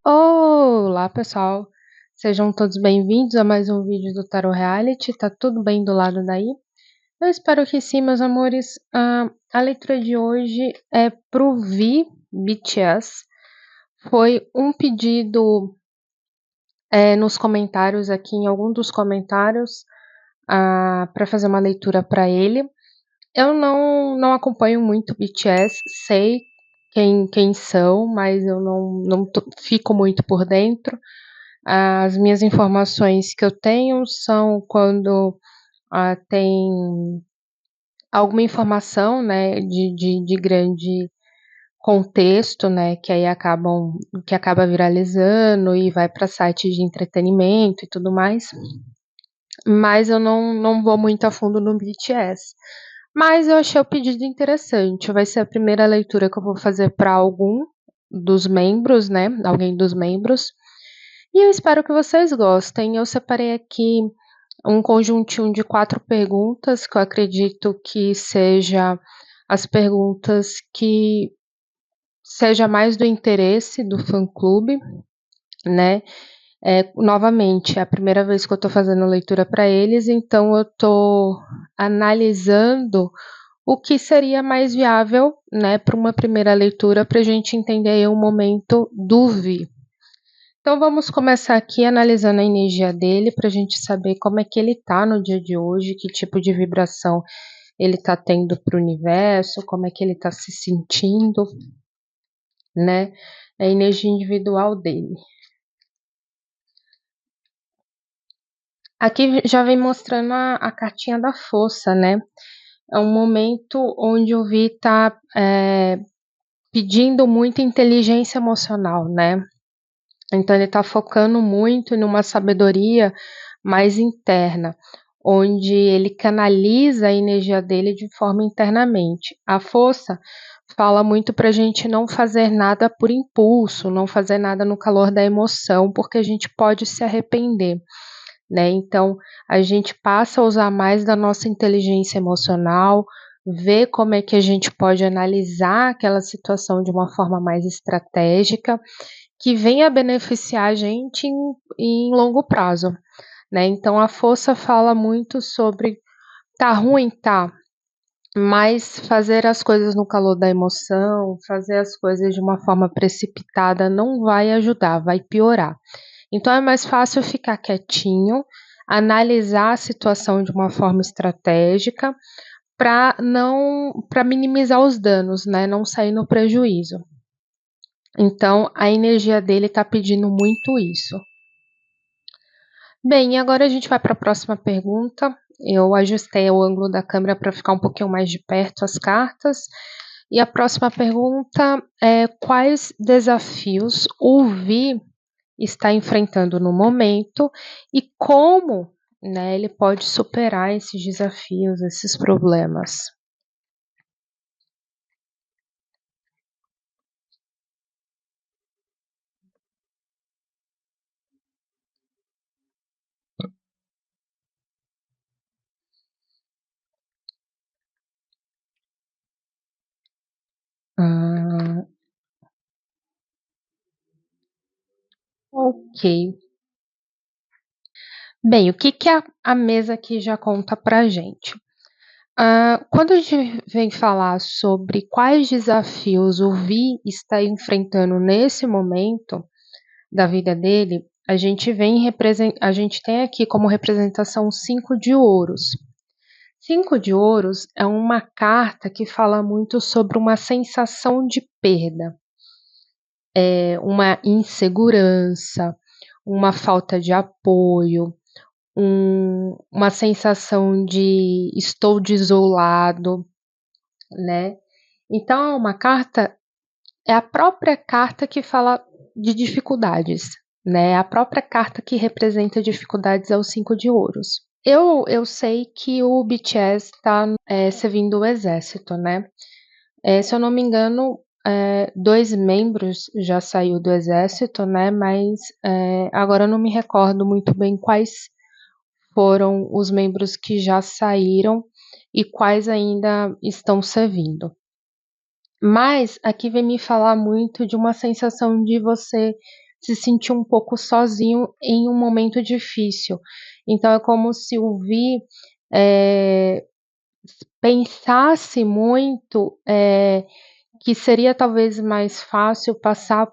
Olá, pessoal. Sejam todos bem-vindos a mais um vídeo do Tarot Reality. Tá tudo bem do lado daí? Eu espero que sim, meus amores. A leitura de hoje é pro BTS. Foi um pedido nos comentários aqui, em algum dos comentários, para fazer uma leitura para ele. Eu não acompanho muito BTS, sei quem são, mas eu não fico muito por dentro. As minhas informações que eu tenho são quando tem alguma informação, né, de grande contexto, né, que acaba viralizando e vai para sites de entretenimento e tudo mais, mas eu não vou muito a fundo no BTS. Mas eu achei o pedido interessante, vai ser a primeira leitura que eu vou fazer para algum dos membros, né, alguém dos membros, e eu espero que vocês gostem. Eu separei aqui um conjuntinho de 4 perguntas, que eu acredito que seja as perguntas que seja mais do interesse do fã-clube, né. Novamente, é a primeira vez que eu estou fazendo leitura para eles, então eu estou analisando o que seria mais viável, né, para uma primeira leitura, para a gente entender aí o momento do Vi. Então vamos começar aqui analisando a energia dele, para a gente saber como é que ele tá no dia de hoje, que tipo de vibração ele tá tendo para o universo, como é que ele tá se sentindo, né, a energia individual dele. Aqui já vem mostrando a cartinha da força, né, é um momento onde o Vi tá pedindo muita inteligência emocional, né, então ele tá focando muito numa sabedoria mais interna, onde ele canaliza a energia dele de forma internamente. A força fala muito para a gente não fazer nada por impulso, não fazer nada no calor da emoção, porque a gente pode se arrepender, né? Então, a gente passa a usar mais da nossa inteligência emocional, ver como é que a gente pode analisar aquela situação de uma forma mais estratégica, que venha beneficiar a gente em longo prazo, né? Então, a força fala muito sobre tá ruim, tá, mas fazer as coisas no calor da emoção, fazer as coisas de uma forma precipitada não vai ajudar, vai piorar. Então é mais fácil ficar quietinho, analisar a situação de uma forma estratégica para minimizar os danos, né, não sair no prejuízo. Então a energia dele está pedindo muito isso. Bem, e agora a gente vai para a próxima pergunta. Eu ajustei o ângulo da câmera para ficar um pouquinho mais de perto as cartas. E a próxima pergunta é: quais desafios o Vi está enfrentando no momento e como, né, ele pode superar esses desafios, esses problemas? Ah, ok. Bem, o que que a mesa aqui já conta pra gente? Quando a gente vem falar sobre quais desafios o Vi está enfrentando nesse momento da vida dele, a gente tem aqui como representação 5 de ouros. 5 de ouros é uma carta que fala muito sobre uma sensação de perda, uma insegurança, uma falta de apoio, uma sensação de estou desolado, né. Então é a própria carta que fala de dificuldades, né, a própria carta que representa dificuldades é o 5 de ouros. Eu sei que o BTS está servindo o exército, né. Se eu não me engano, 2 membros já saiu do exército, né, mas, agora eu não me recordo muito bem quais foram os membros que já saíram e quais ainda estão servindo. Mas aqui vem me falar muito de uma sensação de você se sentir um pouco sozinho em um momento difícil. Então é como se o Vi pensasse muito, que seria talvez mais fácil passar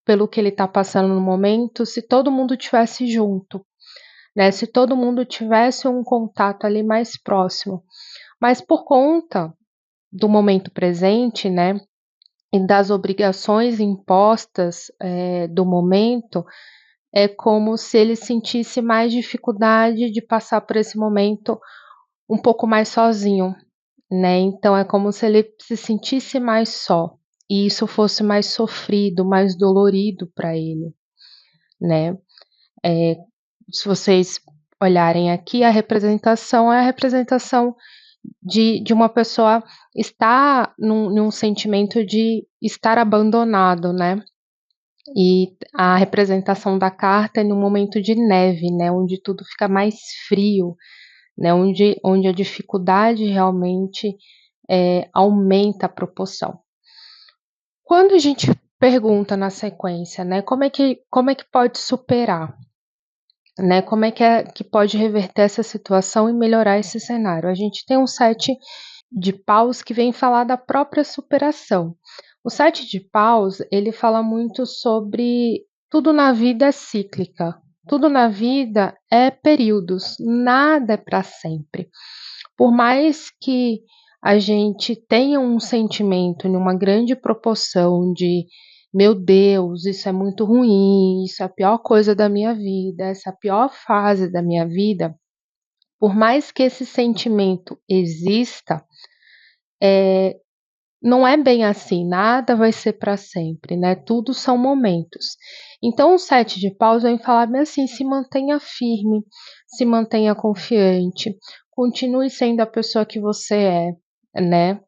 pelo que ele está passando no momento se todo mundo tivesse junto, né, se todo mundo tivesse um contato ali mais próximo. Mas por conta do momento presente, né, e das obrigações impostas, do momento, é como se ele sentisse mais dificuldade de passar por esse momento um pouco mais sozinho, né, então é como se ele se sentisse mais só, e isso fosse mais sofrido, mais dolorido para ele, né. Eh, Se vocês olharem aqui, a representação é a representação de uma pessoa estar num sentimento de estar abandonado, né. E a representação da carta é num momento de neve, né, onde tudo fica mais frio, né, onde a dificuldade realmente, aumenta a proporção. Quando a gente pergunta na sequência, né, como é que pode superar, né, como é que pode reverter essa situação e melhorar esse cenário? A gente tem um 7 de paus que vem falar da própria superação. O 7 de paus, ele fala muito sobre tudo na vida é cíclica, tudo na vida é períodos, nada é para sempre. Por mais que a gente tenha um sentimento numa grande proporção de meu Deus, isso é muito ruim, isso é a pior coisa da minha vida, essa é a pior fase da minha vida, por mais que esse sentimento exista, não é bem assim, nada vai ser para sempre, né, tudo são momentos. Então o 7 de paus vem falar bem assim: se mantenha firme, se mantenha confiante, continue sendo a pessoa que você é, né.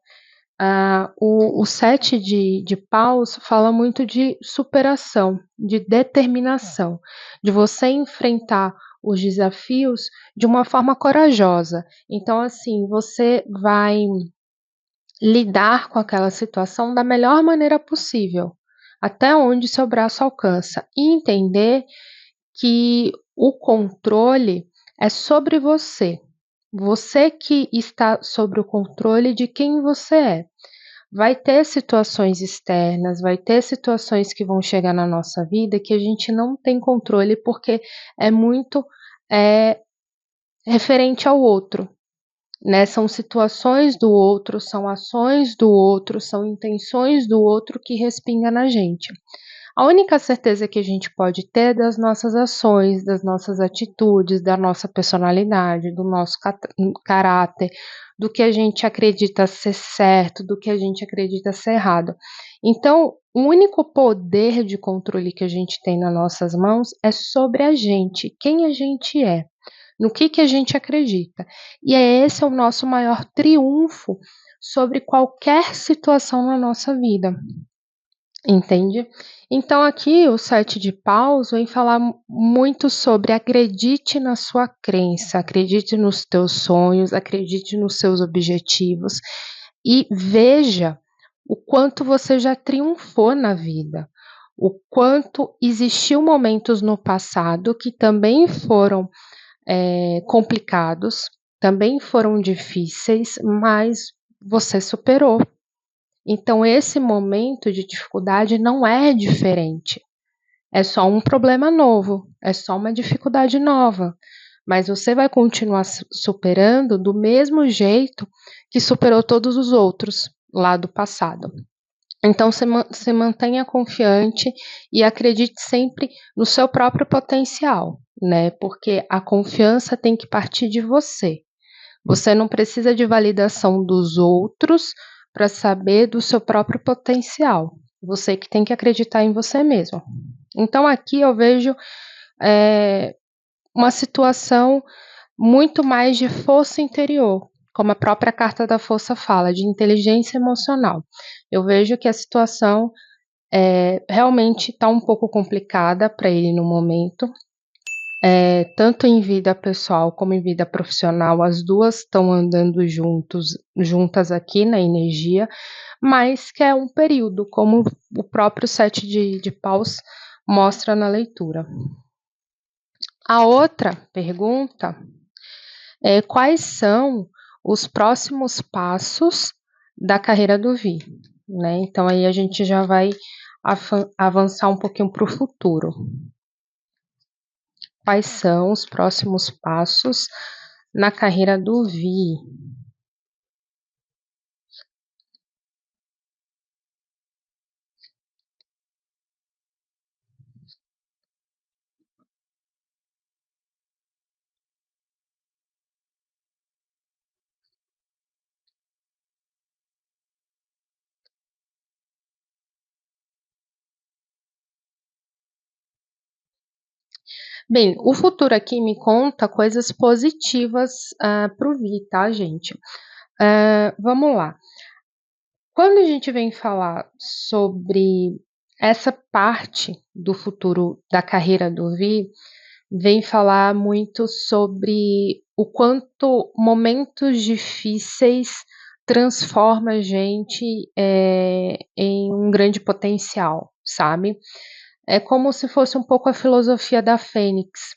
O 7 de paus fala muito de superação, de determinação, de você enfrentar os desafios de uma forma corajosa. Então assim, você vai lidar com aquela situação da melhor maneira possível, até onde seu braço alcança, e entender que o controle é sobre você. Você que está sobre o controle de quem você é. Vai ter situações externas, vai ter situações que vão chegar na nossa vida que a gente não tem controle, porque é muito, eh, referente ao outro, né, são situações do outro, são ações do outro, são intenções do outro que respinga na gente. A única certeza que a gente pode ter é das nossas ações, das nossas atitudes, da nossa personalidade, do nosso caráter, do que a gente acredita ser certo, do que a gente acredita ser errado. Então, o único poder de controle que a gente tem nas nossas mãos é sobre a gente, quem a gente é, no que a gente acredita. E esse é o nosso maior triunfo sobre qualquer situação na nossa vida. Entende? Então aqui o 7 de paus vem falar muito sobre acredite na sua crença, acredite nos teus sonhos, acredite nos seus objetivos e veja o quanto você já triunfou na vida, o quanto existiu momentos no passado que também foram complicados, também foram difíceis, mas você superou. Então esse momento de dificuldade não é diferente, é só um problema novo, é só uma dificuldade nova, mas você vai continuar superando do mesmo jeito que superou todos os outros lá do passado. Então se mantenha confiante e acredite sempre no seu próprio potencial, né, porque a confiança tem que partir de você. Você não precisa de validação dos outros para saber do seu próprio potencial. Você que tem que acreditar em você mesmo. Então aqui eu vejo, uma situação muito mais de força interior, como a própria carta da força fala, de inteligência emocional. Eu vejo que a situação, realmente está um pouco complicada para ele no momento, tanto em vida pessoal como em vida profissional, as duas estão andando juntas aqui na energia, mas que é um período, como o próprio 7 de paus mostra na leitura. A outra pergunta é: quais são os próximos passos da carreira do Vi, né? Então aí a gente já vai avançar um pouquinho para o futuro. Quais são os próximos passos na carreira do Vi? Bem, o futuro aqui me conta coisas positivas para o Vi, tá, gente? Vamos lá. Quando a gente vem falar sobre essa parte do futuro da carreira do Vi, vem falar muito sobre o quanto momentos difíceis transforma a gente em um grande potencial, sabe? É como se fosse um pouco a filosofia da fênix,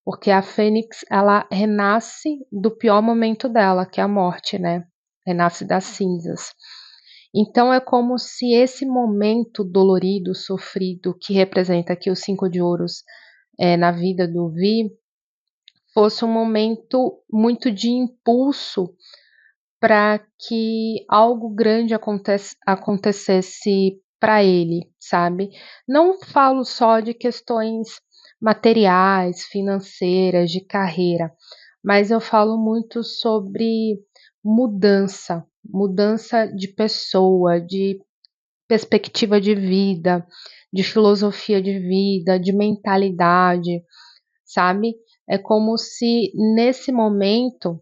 porque a fênix ela renasce do pior momento dela, que é a morte, né? Renasce das cinzas. Então é como se esse momento dolorido, sofrido, que representa aqui os 5 de ouros, na vida do Vi, fosse um momento muito de impulso para que algo grande acontecesse para ele, sabe. Não falo só de questões materiais, financeiras, de carreira, mas eu falo muito sobre mudança de pessoa, de perspectiva de vida, de filosofia de vida, de mentalidade, sabe. É como se desse momento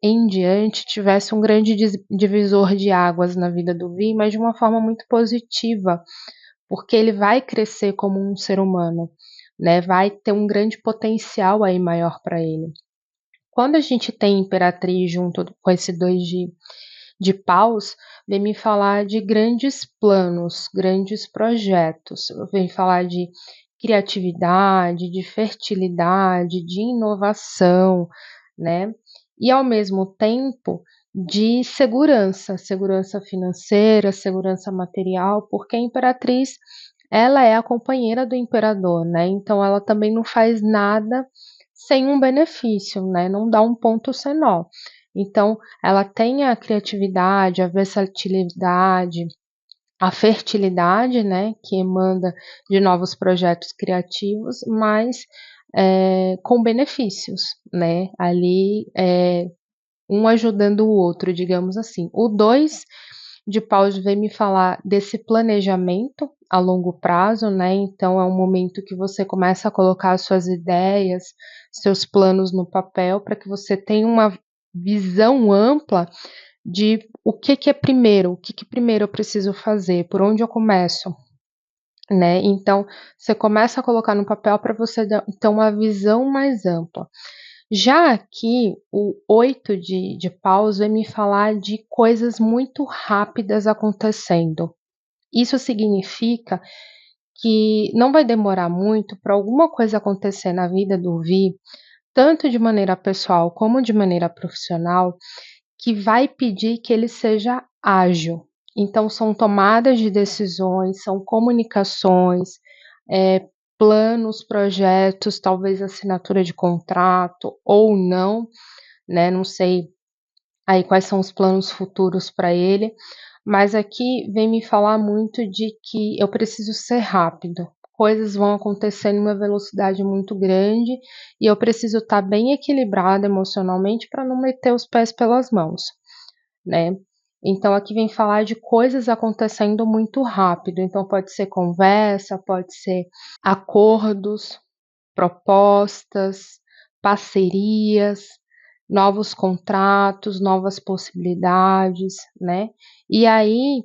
em diante, tivesse um grande divisor de águas na vida do Vi, mas de uma forma muito positiva, porque ele vai crescer como um ser humano, né, vai ter um grande potencial aí maior para ele. Quando a gente tem Imperatriz junto com esse 2 de paus, vem me falar de grandes planos, grandes projetos, vem falar de criatividade, de fertilidade, de inovação, né? E ao mesmo tempo de segurança financeira, segurança material, porque a Imperatriz ela é a companheira do imperador, né? Então ela também não faz nada sem um benefício, né? Não dá um ponto sem nó. Então, ela tem a criatividade, a versatilidade, a fertilidade, né, que emana de novos projetos criativos, mas com benefícios, né, ali um ajudando o outro, digamos assim. O 2 de paus vem me falar desse planejamento a longo prazo, né, então é um momento que você começa a colocar suas ideias, seus planos no papel, para que você tenha uma visão ampla de o que que é primeiro, o que que primeiro eu preciso fazer, por onde eu começo, né. Então, você começa a colocar no papel para você ter uma visão mais ampla. Já aqui, o 8 de paus vem me falar de coisas muito rápidas acontecendo. Isso significa que não vai demorar muito para alguma coisa acontecer na vida do Vi, tanto de maneira pessoal como de maneira profissional, que vai pedir que ele seja ágil. Então, são tomadas de decisões, são comunicações, planos, projetos, talvez assinatura de contrato ou não, né? Não sei aí quais são os planos futuros para ele, mas aqui vem me falar muito de que eu preciso ser rápido. Coisas vão acontecer em uma velocidade muito grande e eu preciso estar bem equilibrada emocionalmente para não meter os pés pelas mãos, né. Então aqui vem falar de coisas acontecendo muito rápido, então pode ser conversa, pode ser acordos, propostas, parcerias, novos contratos, novas possibilidades, né. E aí,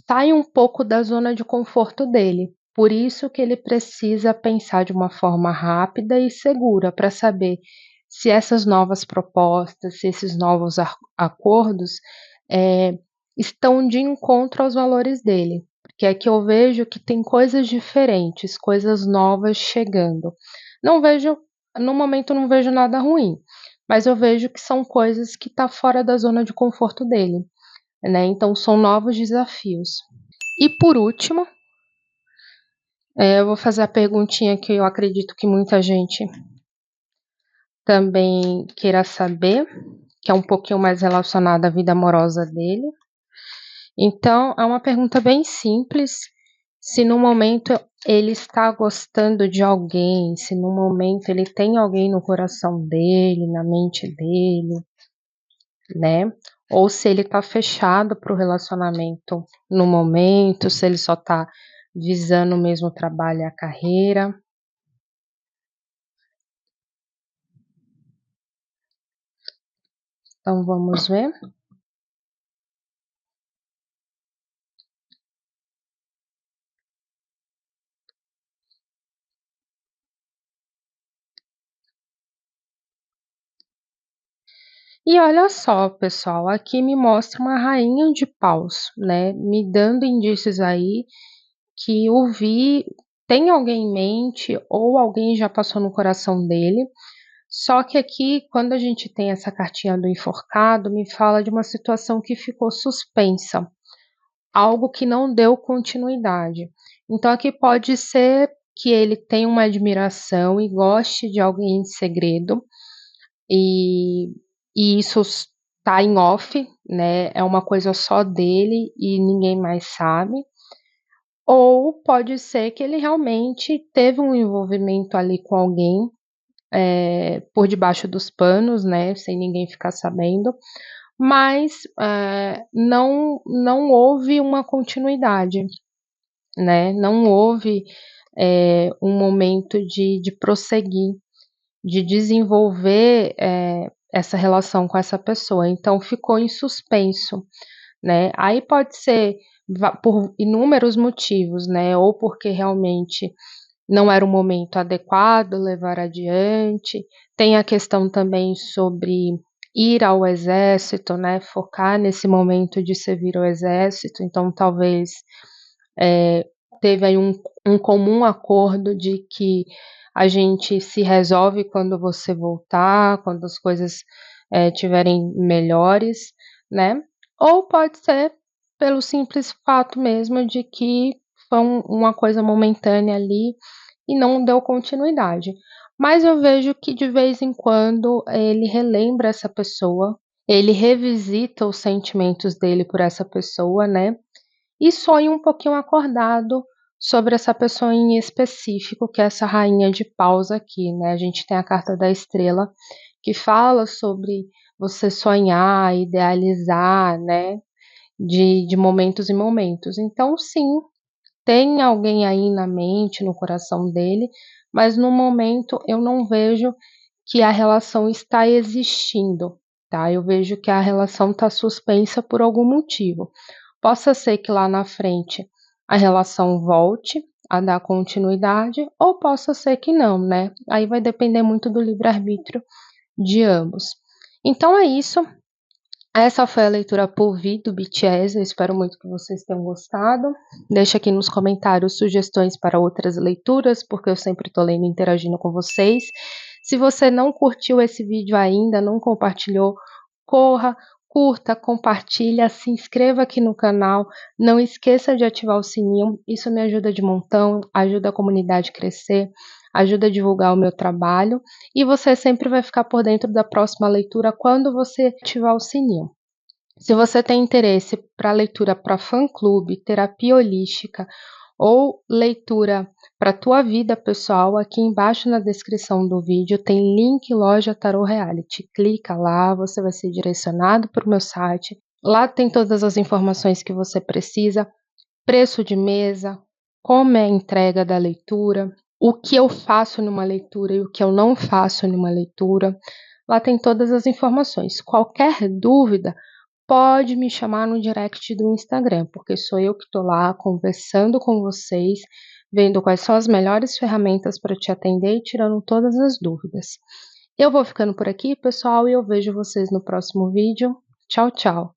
sai um pouco da zona de conforto dele, por isso que ele precisa pensar de uma forma rápida e segura para saber se essas novas propostas, se esses novos acordos, eh, estão de encontro aos valores dele. que é que eu vejo que tem coisas diferentes, coisas novas chegando. Não vejo, no momento não vejo nada ruim, mas eu vejo que são coisas que tá fora da zona de conforto dele, né? Então são novos desafios. E por último, eu vou fazer a perguntinha que eu acredito que muita gente também queira saber, que é um pouquinho mais relacionada à vida amorosa dele. Então, é uma pergunta bem simples. Se no momento ele está gostando de alguém, se no momento ele tem alguém no coração dele, na mente dele, né? Ou se ele tá fechado para o relacionamento no momento, se ele só tá visando mesmo o trabalho e a carreira. Então vamos ver. E olha só, pessoal, aqui me mostra uma rainha de paus, né? Me dando indícios aí que o Vi tem alguém em mente ou alguém já passou no coração dele. Só que aqui, quando a gente tem essa cartinha do enforcado, me fala de uma situação que ficou suspensa, algo que não deu continuidade. Então aqui pode ser que ele tenha uma admiração e goste de alguém em segredo, e, e isso está em off, né? É uma coisa só dele e ninguém mais sabe. Ou pode ser que ele realmente teve um envolvimento ali com alguém, por debaixo dos panos, né, sem ninguém ficar sabendo, mas não houve uma continuidade, né, não houve um momento de prosseguir, de desenvolver essa relação com essa pessoa, então ficou em suspenso, né. Aí pode ser por inúmeros motivos, né, ou porque realmente não era o momento adequado levar adiante. Tem a questão também sobre ir ao exército, né, focar nesse momento de servir ao exército, então talvez, teve aí um comum acordo de que a gente se resolve quando você voltar, quando as coisas, estiverem melhores, né. Ou pode ser pelo simples fato mesmo de que foi uma coisa momentânea ali e não deu continuidade. Mas eu vejo que de vez em quando ele relembra essa pessoa, ele revisita os sentimentos dele por essa pessoa, né, e sonha um pouquinho acordado sobre essa pessoa em específico, que é essa rainha de paus aqui, né. A gente tem a carta da estrela, que fala sobre você sonhar, idealizar, né, de momentos em momentos. Então sim, tem alguém aí na mente, no coração dele, mas no momento eu não vejo que a relação está existindo, tá? Eu vejo que a relação está suspensa por algum motivo. Possa ser que lá na frente a relação volte a dar continuidade, ou possa ser que não, né? Aí vai depender muito do livre-arbítrio de ambos. Então é isso. Essa foi a leitura por Vi do BTS, eu espero muito que vocês tenham gostado. Deixa aqui nos comentários sugestões para outras leituras, porque eu sempre estou lendo e interagindo com vocês. Se você não curtiu esse vídeo ainda, não compartilhou, corra, curta, compartilha, se inscreva aqui no canal, não esqueça de ativar o sininho, isso me ajuda de montão, ajuda a comunidade a crescer, ajuda a divulgar o meu trabalho, e você sempre vai ficar por dentro da próxima leitura quando você ativar o sininho. Se você tem interesse para leitura para fã-clube, terapia holística ou leitura para tua vida pessoal, aqui embaixo na descrição do vídeo tem link loja Tarot Reality. Clica lá, você vai ser direcionado para o meu site. Lá tem todas as informações que você precisa, preço de mesa, como é a entrega da leitura, o que eu faço numa leitura e o que eu não faço numa leitura. Lá tem todas as informações. Qualquer dúvida, pode me chamar no direct do Instagram, porque sou eu que estou lá conversando com vocês, vendo quais são as melhores ferramentas para te atender e tirando todas as dúvidas. Eu vou ficando por aqui, pessoal, e eu vejo vocês no próximo vídeo. Tchau, tchau!